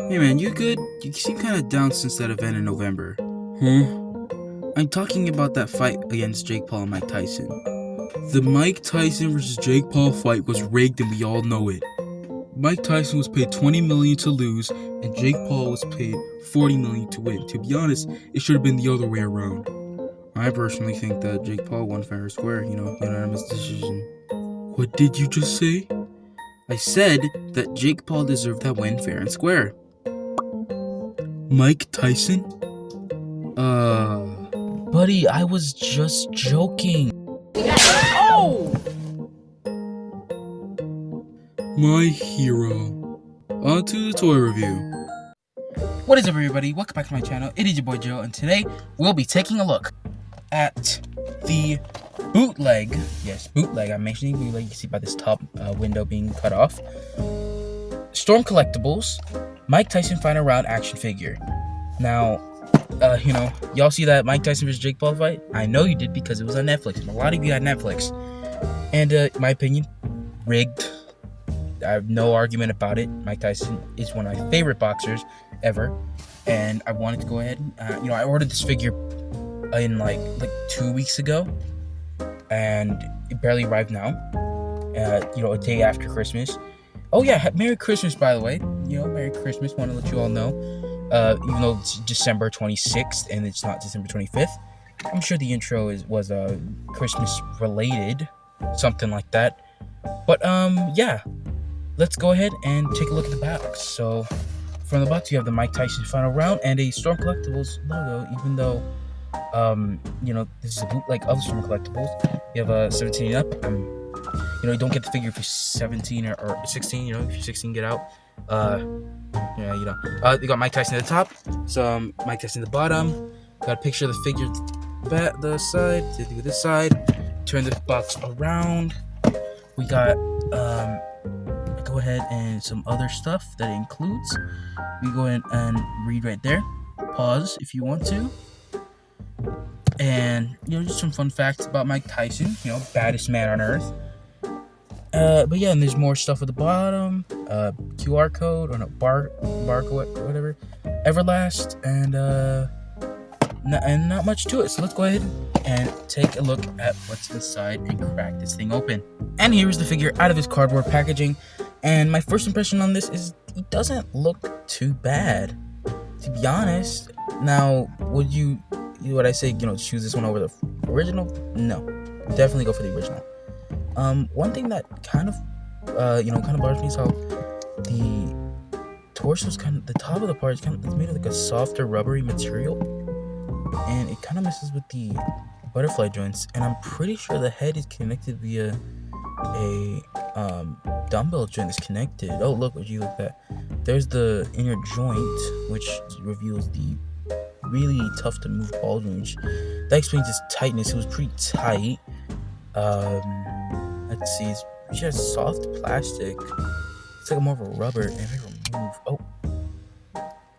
Hey man, you good? You seem kind of down since that event in November. Huh? I'm talking about that fight against Jake Paul and Mike Tyson. The Mike Tyson versus Jake Paul fight was rigged and we all know it. Mike Tyson was paid $20 million to lose and Jake Paul was paid $40 million to win. To be honest, it should have been the other way around. I personally think that Jake Paul won fair and square, unanimous decision. What did you just say? I said that Jake Paul deserved that win fair and square. Mike Tyson? Buddy, I was just joking. Oh! My hero. On to the toy review. What is up, everybody? Welcome back to my channel. It is your boy Joe, and today we'll be taking a look at the Bootleg. Yes, Bootleg. I'm mentioning Bootleg. You can see by this top window being cut off. Storm Collectables. Mike Tyson final round action figure. Now, y'all see that Mike Tyson vs. Jake Paul fight? I know you did because it was on Netflix, and a lot of you had Netflix. And, in my opinion, rigged. I have no argument about it. Mike Tyson is one of my favorite boxers ever, and I wanted to go ahead and, I ordered this figure in like 2 weeks ago, and it barely arrived now. A day after Christmas. Oh yeah, Merry Christmas, by the way. Merry Christmas. Want to let you all know. Even though it's December 26th and it's not December 25th, I'm sure the intro was Christmas related, something like that. But yeah, let's go ahead and take a look at the box. So from the box, you have the Mike Tyson final round and a Storm Collectables logo. Even though this is a bootleg of Storm Collectables, you have a 17 and up. You don't get the figure if you're 17 or 16. If you're 16, get out. You got Mike Tyson at the top, some Mike Tyson at the bottom. Got a picture of the figure at the side. To this side, turn the box around. We got go ahead and some other stuff that it includes. We go ahead and read right there. Pause if you want to. And just some fun facts about Mike Tyson. Baddest man on earth. But yeah, and there's more stuff at the bottom. QR code or no barcode, whatever. Everlast, and not much to it. So let's go ahead and take a look at what's inside and crack this thing open. And here's the figure out of his cardboard packaging. And my first impression on this is it doesn't look too bad, to be honest. Now, would would I say choose this one over the original? No, definitely go for the original. One thing that kind of bothers me is how the torso's the top of the part is it's made of like a softer rubbery material, and it kind of messes with the butterfly joints. And I'm pretty sure the head is connected via a dumbbell joint that's connected. Oh, look, would you look at that? There's the inner joint, which reveals the really tough to move ball joint. That explains its tightness. It was pretty tight. Let's see, it's just soft plastic. It's like more of a rubber. And if I remove,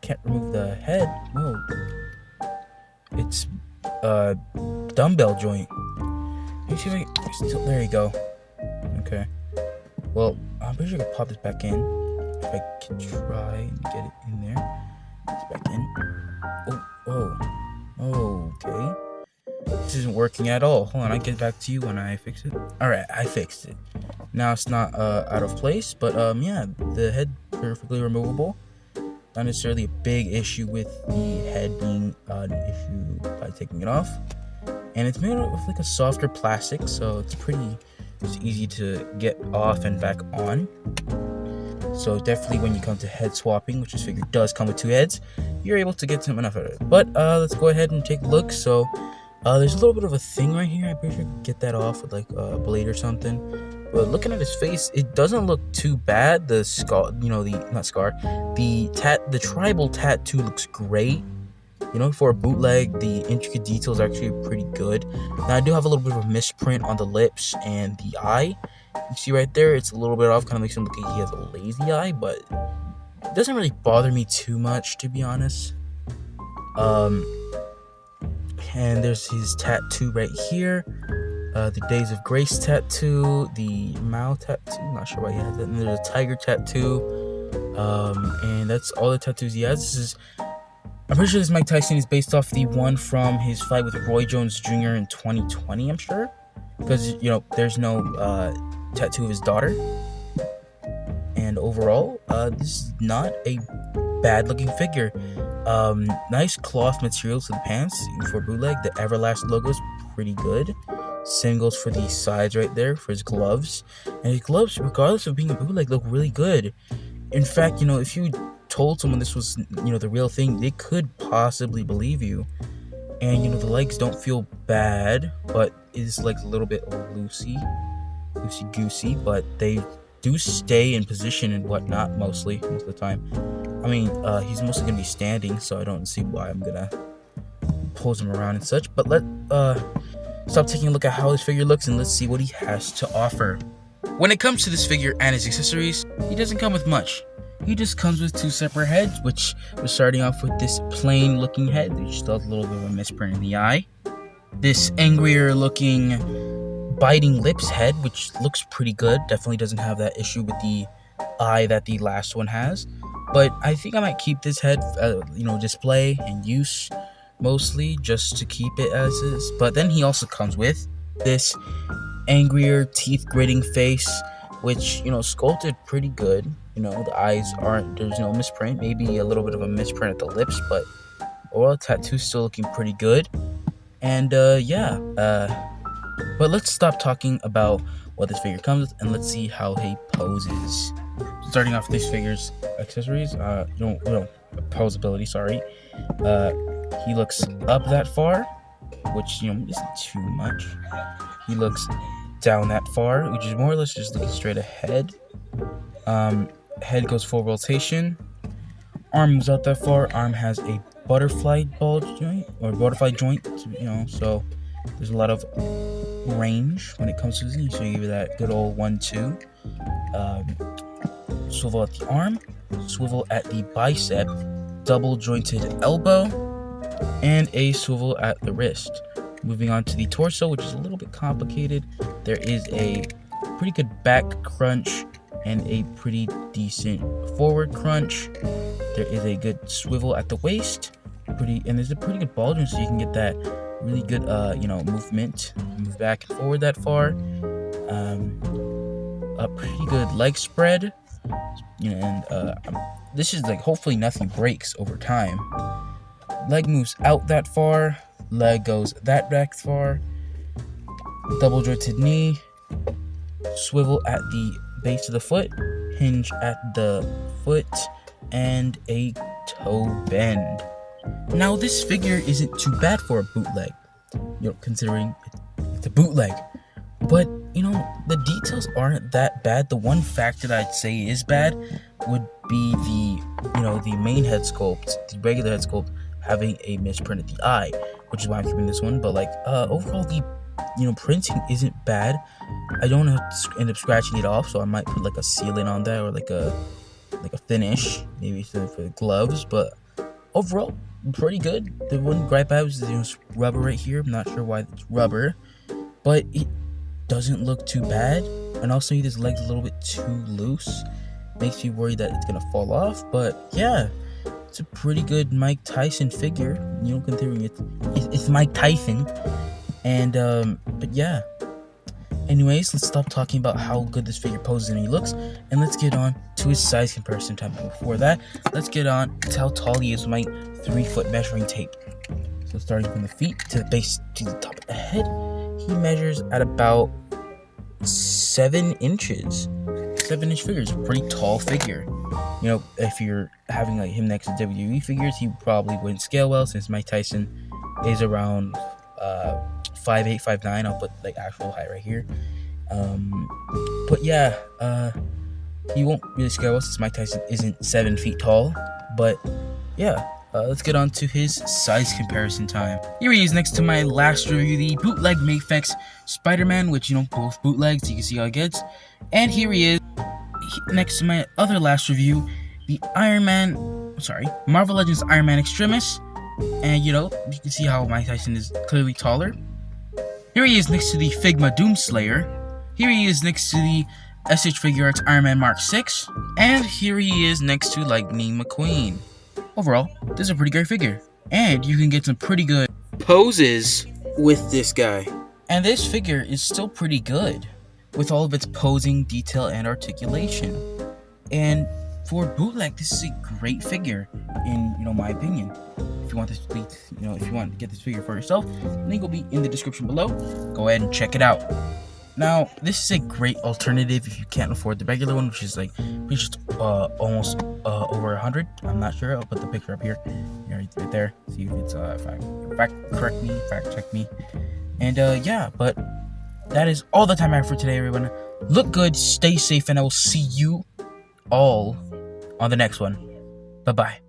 can't remove the head. Whoa. It's dumbbell joint. Let me see if I still, there you go. Okay. Well, I'm pretty sure I can pop this back in. If I can try and get it in there. It's back in. Oh, okay. This isn't working at all. Hold on, I'll get back to you when I fix it. Alright, I fixed it. Now it's not out of place, but yeah, the head perfectly removable. Not necessarily a big issue with the head being an issue by taking it off. And it's made with like a softer plastic, so it's easy to get off and back on. So definitely when you come to head swapping, which this figure does come with two heads, you're able to get some enough of it. But let's go ahead and take a look. So there's a little bit of a thing right here. I'm pretty sure I can get that off with like a blade or something. But looking at his face, it doesn't look too bad. The scar, the tribal tattoo looks great. For a bootleg, the intricate detail is actually pretty good. Now I do have a little bit of a misprint on the lips and the eye. You see right there, it's a little bit off. Kind of makes him look like he has a lazy eye, but it doesn't really bother me too much, to be honest. And there's his tattoo right here. The Days of Grace tattoo, the Mao tattoo, not sure why he has that. And there's a tiger tattoo. And that's all the tattoos he has. I'm pretty sure this Mike Tyson is based off the one from his fight with Roy Jones Jr. in 2020, I'm sure. Because, there's no tattoo of his daughter. And overall, this is not a bad looking figure. Nice cloth material to the pants for Bootleg. The Everlast logo is pretty good. Same goes for the sides right there for his gloves. And his gloves, regardless of being a Bootleg, look really good. In fact, if you told someone this was, the real thing, they could possibly believe you. And, the legs don't feel bad, but it's like a little bit loosey-goosey, but they do stay in position and whatnot most of the time. I mean, he's mostly going to be standing, so I don't see why I'm going to pose him around and such. But let's stop taking a look at how this figure looks and let's see what he has to offer. When it comes to this figure and his accessories, he doesn't come with much. He just comes with 2 separate heads, which we're starting off with this plain looking head, which still has a little bit of a misprint in the eye. This angrier looking biting lips head, which looks pretty good. Definitely doesn't have that issue with the eye that the last one has. But I think I might keep this head, display and use mostly just to keep it as is. But then he also comes with this angrier teeth gritting face, which, sculpted pretty good. The eyes there's no misprint, maybe a little bit of a misprint at the lips, but overall tattoo's still looking pretty good. And but let's stop talking about what this figure comes with and let's see how he poses. Starting off with this figure's accessories, posability, sorry. He looks up that far, which isn't too much. He looks down that far, which is more or less just looking straight ahead. Head goes full rotation. Arm moves out that far. Arm has a butterfly joint, so there's a lot of range when it comes to this. So you give it that good old 1-2. Swivel at the arm, swivel at the bicep, double jointed elbow, and a swivel at the wrist. Moving on to the torso, which is a little bit complicated. There is a pretty good back crunch and a pretty decent forward crunch. There is a good swivel at the waist, and there's a pretty good ball joint, so you can get that really good movement, move back and forward that far. A pretty good leg spread, and this is hopefully nothing breaks over time. Leg moves out that far, leg goes that back far. Double jointed knee, swivel at the base of the foot, hinge at the foot, and a toe bend. Now this figure isn't too bad for a bootleg, considering it's a bootleg. But the details aren't that bad. The one factor that I'd say is bad would be the main head sculpt, the regular head sculpt, having a misprint at the eye, which is why I'm keeping this one. But overall, the printing isn't bad. I don't want to end up scratching it off, so I might put a sealant on that or a finish, maybe for the gloves. But overall, pretty good. The one gripe I have is there's rubber right here. I'm not sure why it's rubber, but it doesn't look too bad. And also, his leg's a little bit too loose. Makes me worry that it's gonna fall off. But yeah, it's a pretty good Mike Tyson figure. Considering it's Mike Tyson. And but yeah. Anyways, let's stop talking about how good this figure poses and he looks, and let's get on to his size comparison time. But before that, let's get on to how tall he is with my 3-foot measuring tape. So starting from the feet to the base to the top of the head, he measures at about 7 inches. 7-inch figure is a pretty tall figure. If you're having him next to WWE figures, he probably wouldn't scale well, since Mike Tyson is around 5'8", 5'9". I'll put actual height right here. But yeah, he won't really scale well since Mike Tyson isn't 7 feet tall. But yeah, let's get on to his size comparison time. Here he is next to my last review, the Bootleg Mafex Spider-Man, which both bootlegs, you can see how it gets. And here he is next to my other last review, the Marvel Legends Iron Man Extremis. And you can see how Mike Tyson is clearly taller. Here he is next to the Figma Doomslayer. Here he is next to the SH Figure Arts Iron Man Mark 6, and here he is next to Lightning McQueen. Overall, this is a pretty great figure, and you can get some pretty good poses with this guy. And this figure is still pretty good, with all of its posing, detail, and articulation. And for Bootleg, this is a great figure, in my opinion. If you want this, if you want to get this figure for yourself, link will be in the description below. Go ahead and check it out. Now, this is a great alternative if you can't afford the regular one, which is like just almost over 100. I'm not sure. I'll put the picture up here, right there. See if it's fact check me. And yeah, but that is all the time I have for today, everyone. Look good, stay safe, and I will see you all on the next one. Bye-bye.